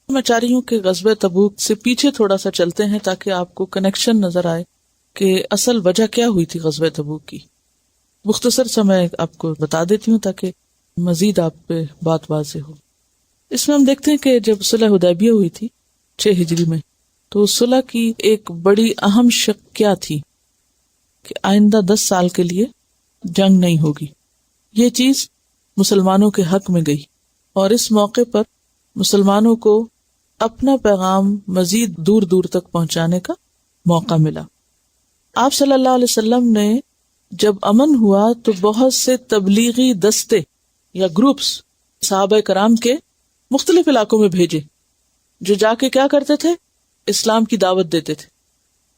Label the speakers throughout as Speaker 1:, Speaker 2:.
Speaker 1: میں چاہ رہی ہوں کہ غزوہ تبوک سے پیچھے تھوڑا سا چلتے ہیں تاکہ آپ کو کنیکشن نظر آئے کہ اصل وجہ کیا ہوئی تھی غزوہ تبوک کی. مختصر سا میں آپ کو بتا دیتی ہوں تاکہ مزید آپ پہ بات واضح ہو. اس میں ہم دیکھتے ہیں کہ جب صلح حدیبیہ ہوئی تھی 6 ہجری میں، تو صلح کی ایک بڑی اہم شق کیا تھی کہ آئندہ 10 سال کے لیے جنگ نہیں ہوگی. یہ چیز مسلمانوں کے حق میں گئی اور اس موقع پر مسلمانوں کو اپنا پیغام مزید دور دور تک پہنچانے کا موقع ملا. آپ صلی اللہ علیہ وسلم نے جب امن ہوا تو بہت سے تبلیغی دستے یا گروپس صحابہ کرام کے مختلف علاقوں میں بھیجے، جو جا کے کیا کرتے تھے؟ اسلام کی دعوت دیتے تھے.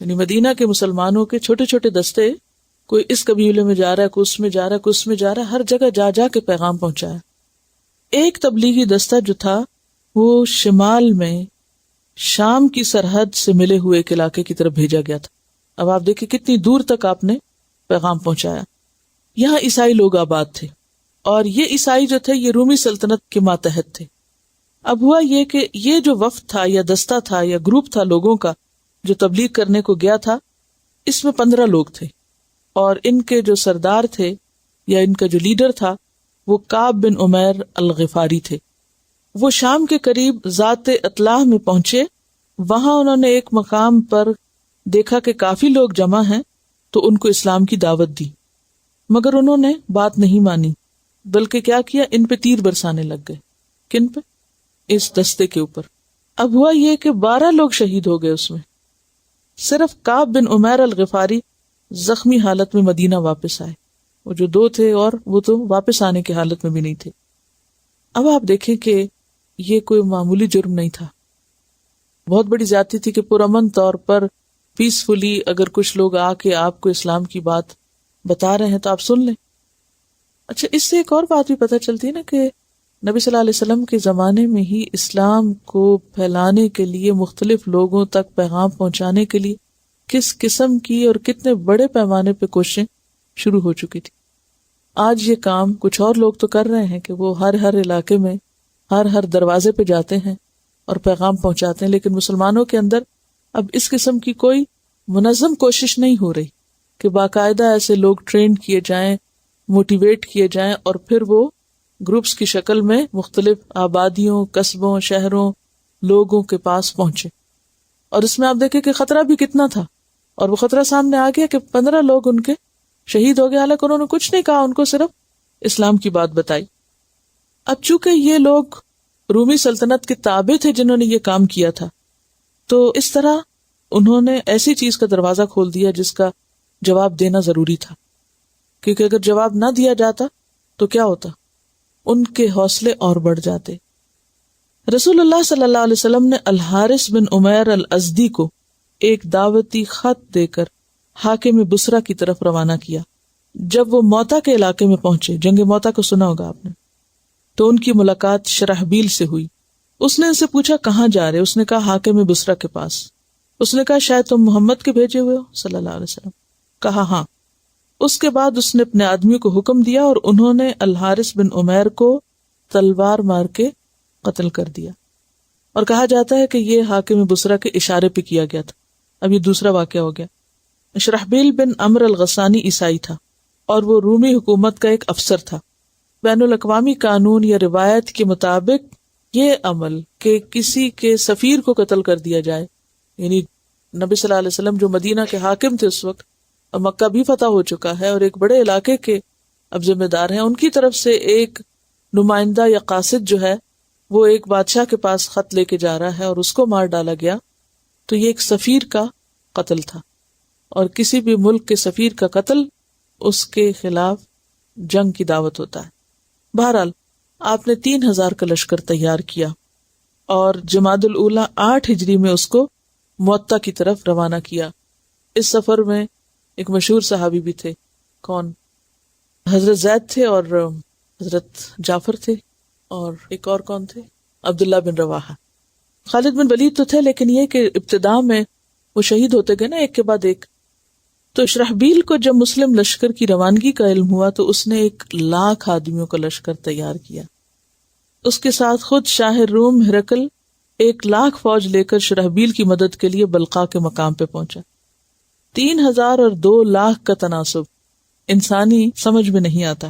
Speaker 1: یعنی مدینہ کے مسلمانوں کے چھوٹے چھوٹے دستے، کوئی اس قبیلے میں جا رہا ہے، کوئی اس میں جا رہا ہے، کوئی اس میں جا رہا ہے، ہر جگہ جا جا کے پیغام پہنچایا. ایک تبلیغی دستہ جو تھا وہ شمال میں شام کی سرحد سے ملے ہوئے ایک علاقے کی طرف بھیجا گیا تھا. اب آپ دیکھیں کتنی دور تک آپ نے پیغام پہنچایا. یہاں عیسائی لوگ آباد تھے اور یہ عیسائی جو تھے یہ رومی سلطنت کے ماتحت تھے. اب ہوا یہ کہ یہ جو وفد تھا یا دستہ تھا یا گروپ تھا لوگوں کا جو تبلیغ کرنے کو گیا تھا، اس میں 15 لوگ تھے اور ان کے جو سردار تھے یا ان کا جو لیڈر تھا وہ کعب بن عمیر الغفاری تھے. وہ شام کے قریب ذات اطلاح میں پہنچے. وہاں انہوں نے ایک مقام پر دیکھا کہ کافی لوگ جمع ہیں تو ان کو اسلام کی دعوت دی، مگر انہوں نے بات نہیں مانی، بلکہ کیا کیا؟ ان پہ تیر برسانے لگ گئے. کن پہ؟ اس دستے کے اوپر. اب ہوا یہ کہ 12 لوگ شہید ہو گئے. اس میں صرف کعب بن عمیر الغفاری زخمی حالت میں مدینہ واپس آئے. وہ جو 2 تھے اور وہ تو واپس آنے کی حالت میں بھی نہیں تھے. اب آپ دیکھیں کہ یہ کوئی معمولی جرم نہیں تھا، بہت بڑی زیادتی تھی کہ پرامن طور پر پیسفلی اگر کچھ لوگ آ کے آپ کو اسلام کی بات بتا رہے ہیں تو آپ سن لیں. اچھا، اس سے ایک اور بات بھی پتہ چلتی ہے نا کہ نبی صلی اللہ علیہ وسلم کے زمانے میں ہی اسلام کو پھیلانے کے لیے، مختلف لوگوں تک پیغام پہنچانے کے لیے کس قسم کی اور کتنے بڑے پیمانے پہ کوششیں شروع ہو چکی تھی. آج یہ کام کچھ اور لوگ تو کر رہے ہیں کہ وہ ہر علاقے میں ہر دروازے پہ جاتے ہیں اور پیغام پہنچاتے ہیں، لیکن مسلمانوں کے اندر اب اس قسم کی کوئی منظم کوشش نہیں ہو رہی کہ باقاعدہ ایسے لوگ ٹرین کیے جائیں، موٹیویٹ کیے جائیں اور پھر وہ گروپس کی شکل میں مختلف آبادیوں، قصبوں، شہروں، لوگوں کے پاس پہنچے. اور اس میں آپ دیکھیں کہ خطرہ بھی کتنا تھا، اور وہ خطرہ سامنے آ گیا کہ 15 لوگ ان کے شہید ہو گئے، حالانکہ انہوں نے کچھ نہیں کہا، ان کو صرف اسلام کی بات بتائی. اب چونکہ یہ لوگ رومی سلطنت کے تابع تھے جنہوں نے یہ کام کیا تھا، تو اس طرح انہوں نے ایسی چیز کا دروازہ کھول دیا جس کا جواب دینا ضروری تھا، کیونکہ اگر جواب نہ دیا جاتا تو کیا ہوتا؟ ان کے حوصلے اور بڑھ جاتے. رسول اللہ صلی اللہ علیہ وسلم نے الحارث بن عمیر الازدی کو ایک دعوتی خط دے کر حاکم بصرہ کی طرف روانہ کیا. جب وہ موتا کے علاقے میں پہنچے، جنگ موتا کو سنا ہوگا آپ نے، تو ان کی ملاقات شرحبیل سے ہوئی. اس نے ان سے پوچھا کہاں جا رہے؟ اس نے کہا حاکم بصرہ کے پاس. اس نے کہا شاید تم محمد کے بھیجے ہوئے ہو صلی اللہ علیہ وسلم. کہا ہاں. اس کے بعد اس نے اپنے آدمیوں کو حکم دیا اور انہوں نے الحارث بن عمیر کو تلوار مار کے قتل کر دیا. اور کہا جاتا ہے کہ یہ حاکم بصرہ کے اشارے پہ کیا گیا تھا. اب یہ دوسرا واقعہ ہو گیا. شرحبیل بن عمرو الغسانی عیسائی تھا اور وہ رومی حکومت کا ایک افسر تھا. بین الاقوامی قانون یا روایت کے مطابق یہ عمل کہ کسی کے سفیر کو قتل کر دیا جائے، یعنی نبی صلی اللہ علیہ وسلم جو مدینہ کے حاکم تھے اس وقت، اور مکہ بھی فتح ہو چکا ہے اور ایک بڑے علاقے کے اب ذمہ دار ہیں، ان کی طرف سے ایک نمائندہ یا قاصد جو ہے وہ ایک بادشاہ کے پاس خط لے کے جا رہا ہے اور اس کو مار ڈالا گیا، تو یہ ایک سفیر کا قتل تھا. اور کسی بھی ملک کے سفیر کا قتل اس کے خلاف جنگ کی دعوت ہوتا ہے. بہرحال آپ نے 3000 کا لشکر تیار کیا اور جمادی الاولیٰ 8 ہجری میں اس کو موتا کی طرف روانہ کیا. اس سفر میں ایک مشہور صحابی بھی تھے. کون؟ حضرت زید تھے اور حضرت جعفر تھے، اور ایک اور کون تھے؟ عبداللہ بن رواحہ. خالد بن ولید تو تھے، لیکن یہ کہ ابتدا میں وہ شہید ہوتے گئے نا ایک کے بعد ایک. تو شرحبیل کو جب مسلم لشکر کی روانگی کا علم ہوا تو اس نے 1,00,000 آدمیوں کا لشکر تیار کیا. اس کے ساتھ خود شاہ روم ہرقل 1,00,000 فوج لے کر شرحبیل کی مدد کے لیے بلقاء کے مقام پہ پہنچا۔ 3,000 اور 2,00,000 کا تناسب انسانی سمجھ میں نہیں آتا۔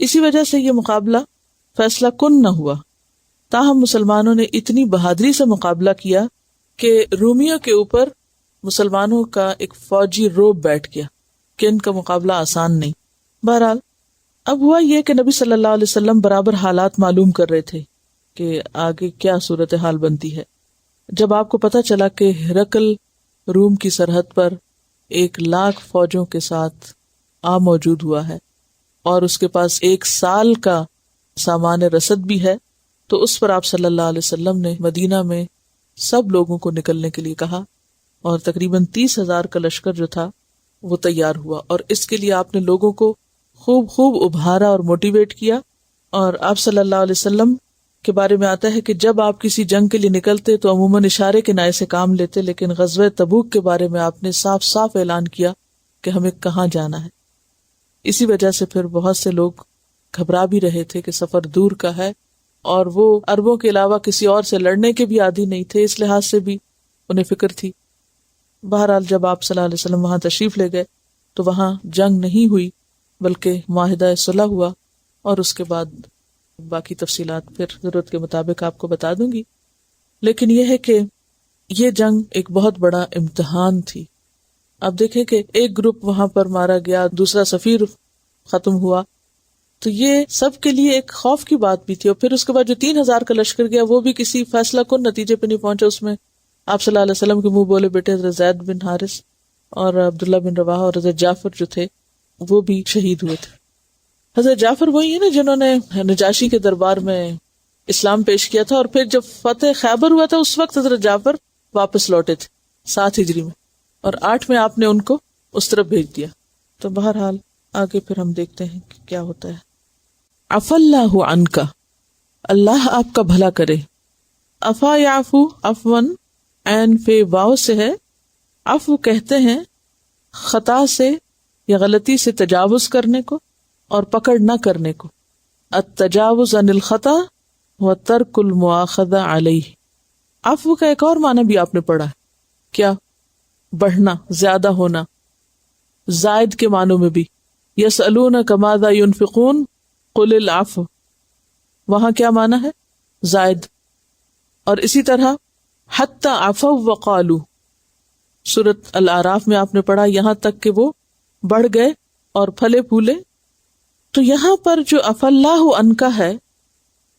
Speaker 1: اسی وجہ سے یہ مقابلہ فیصلہ کن نہ ہوا، تاہم مسلمانوں نے اتنی بہادری سے مقابلہ کیا کہ رومیوں کے اوپر مسلمانوں کا ایک فوجی روب بیٹھ گیا کہ ان کا مقابلہ آسان نہیں۔ بہرحال اب ہوا یہ کہ نبی صلی اللہ علیہ وسلم برابر حالات معلوم کر رہے تھے کہ آگے کیا صورتحال بنتی ہے۔ جب آپ کو پتہ چلا کہ ہرقل روم کی سرحد پر 1,00,000 فوجوں کے ساتھ موجود ہوا ہے اور اس کے پاس 1 سال کا سامان رسد بھی ہے، تو اس پر آپ صلی اللہ علیہ وسلم نے مدینہ میں سب لوگوں کو نکلنے کے لیے کہا، اور تقریباً 30,000 کا لشکر جو تھا وہ تیار ہوا، اور اس کے لیے آپ نے لوگوں کو خوب ابھارا اور موٹیویٹ کیا۔ اور آپ صلی اللہ علیہ وسلم کے بارے میں آتا ہے کہ جب آپ کسی جنگ کے لیے نکلتے تو عموماً اشارے کے نائے سے کام لیتے، لیکن غزوہ تبوک کے بارے میں آپ نے صاف اعلان کیا کہ ہمیں کہاں جانا ہے۔ اسی وجہ سے پھر بہت سے لوگ گھبرا بھی رہے تھے کہ سفر دور کا ہے، اور وہ عربوں کے علاوہ کسی اور سے لڑنے کے بھی عادی نہیں تھے، اس لحاظ سے بھی انہیں فکر تھی۔ بہرحال جب آپ صلی اللہ علیہ وسلم وہاں تشریف لے گئے تو وہاں جنگ نہیں ہوئی، بلکہ معاہدہ صلح ہوا، اور اس کے بعد باقی تفصیلات پھر ضرورت کے مطابق آپ کو بتا دوں گی۔ لیکن یہ ہے کہ یہ جنگ ایک بہت بڑا امتحان تھی۔ اب دیکھیں کہ ایک گروپ وہاں پر مارا گیا، دوسرا سفیر ختم ہوا، تو یہ سب کے لیے ایک خوف کی بات بھی تھی۔ اور پھر اس کے بعد جو 3,000 کا لشکر گیا وہ بھی کسی فیصلہ کن نتیجے پہ نہیں پہنچا، اس میں آپ صلی اللہ علیہ وسلم کے منہ بولے بیٹے حضرت زید بن حارث اور عبداللہ بن رواحہ اور حضرت جعفر جو تھے وہ بھی شہید ہوئے تھے۔ حضرت جعفر وہی ہے نا جنہوں نے نجاشی کے دربار میں اسلام پیش کیا تھا، اور پھر جب فتح خیبر ہوا تھا اس وقت حضرت جعفر واپس لوٹے تھے 7 ہجری میں، اور 8 میں آپ نے ان کو اس طرف بھیج دیا۔ تو بہرحال آگے پھر ہم دیکھتے ہیں کہ کیا ہوتا ہے۔ عفا اللہ عنک، اللہ آپ کا بھلا کرے۔ عفا یعفو عفون عین فے واو سے ہے، عفو کہتے ہیں خطا سے یا غلطی سے تجاوز کرنے کو اور پکڑ نہ کرنے کو۔ التجاوز عن الخطا و ترک المؤاخذہ علیہ۔ عفو کا ایک اور معنی بھی آپ نے پڑھا ہے، کیا؟ بڑھنا، زیادہ ہونا، زائد کے معنوں میں بھی۔ یسألونک ماذا ينفقون قل العفو، وہاں کیا معنی ہے؟ زائد۔ اور اسی طرح حتی عفو وقالو، سورۃ الاعراف میں آپ نے پڑھا یہاں تک کہ وہ بڑھ گئے اور پھلے پھولے۔ تو یہاں پر جو عفا اللہ عنک ہے،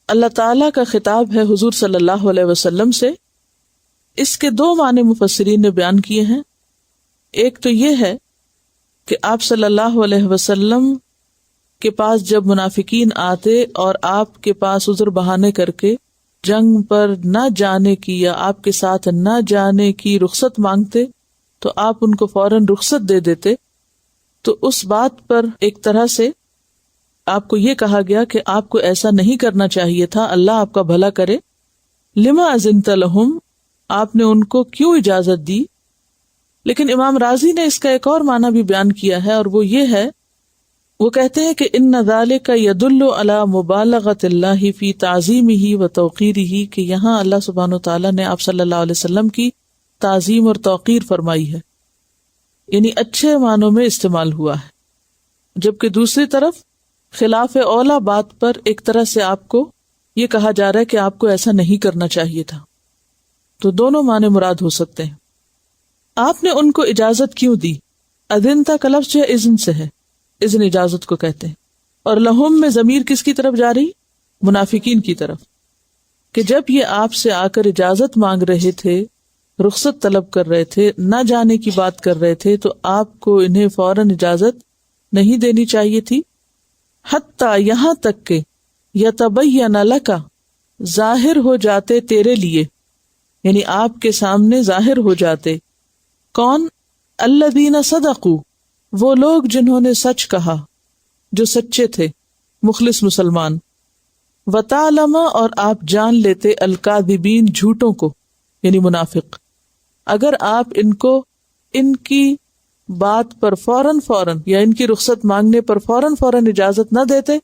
Speaker 1: اللہ تعالیٰ کا خطاب ہے حضور صلی اللہ علیہ وسلم سے۔ اس کے 2 معنی مفسرین نے بیان کیے ہیں۔ ایک تو یہ ہے کہ آپ صلی اللہ علیہ وسلم کے پاس جب منافقین آتے اور آپ کے پاس عذر بہانے کر کے جنگ پر نہ جانے کی یا آپ کے ساتھ نہ جانے کی رخصت مانگتے تو آپ ان کو فوراً رخصت دے دیتے، تو اس بات پر ایک طرح سے آپ کو یہ کہا گیا کہ آپ کو ایسا نہیں کرنا چاہیے تھا، اللہ آپ کا بھلا کرے۔ لما اذنت لہم، آپ نے ان کو کیوں اجازت دی؟ لیکن امام رازی نے اس کا ایک اور معنی بھی بیان کیا ہے، اور وہ یہ ہے، وہ کہتے ہیں کہ ان ذالک یدل علی مبالغۃ اللہ فی تعظیمہ و توقیرہ، کہ یہاں اللہ سبحانہ و تعالیٰ نے آپ صلی اللہ علیہ وسلم کی تعظیم اور توقیر فرمائی ہے، یعنی اچھے معنوں میں استعمال ہوا ہے، جبکہ دوسری طرف خلاف اولا بات پر ایک طرح سے آپ کو یہ کہا جا رہا ہے کہ آپ کو ایسا نہیں کرنا چاہیے تھا۔ تو دونوں معنی مراد ہو سکتے ہیں۔ آپ نے ان کو اجازت کیوں دی؟ اذنتا کا لفظ جو ہے اذن سے ہے، اذن اجازت کو کہتے ہیں، اور لہم میں ضمیر کس کی طرف جا رہی؟ منافقین کی طرف، کہ جب یہ آپ سے آ کر اجازت مانگ رہے تھے، رخصت طلب کر رہے تھے، نہ جانے کی بات کر رہے تھے، تو آپ کو انہیں فوراً اجازت نہیں دینی چاہیے تھی۔ حتیٰ یہاں تک کہ یتبین لک، ظاہر ہو جاتے تیرے لیے، یعنی آپ کے سامنے ظاہر ہو جاتے۔ کون؟ الذین صدقوا، وہ لوگ جنہوں نے سچ کہا، جو سچے تھے، مخلص مسلمان۔ وتعلم، اور آپ جان لیتے، الکاذبین، جھوٹوں کو، یعنی منافق۔ اگر آپ ان کو ان کی بات پر فوراً یا ان کی رخصت مانگنے پر فوراً اجازت نہ دیتے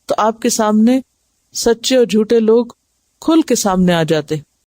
Speaker 1: تو آپ کے سامنے سچے اور جھوٹے لوگ کھل کے سامنے آ جاتے۔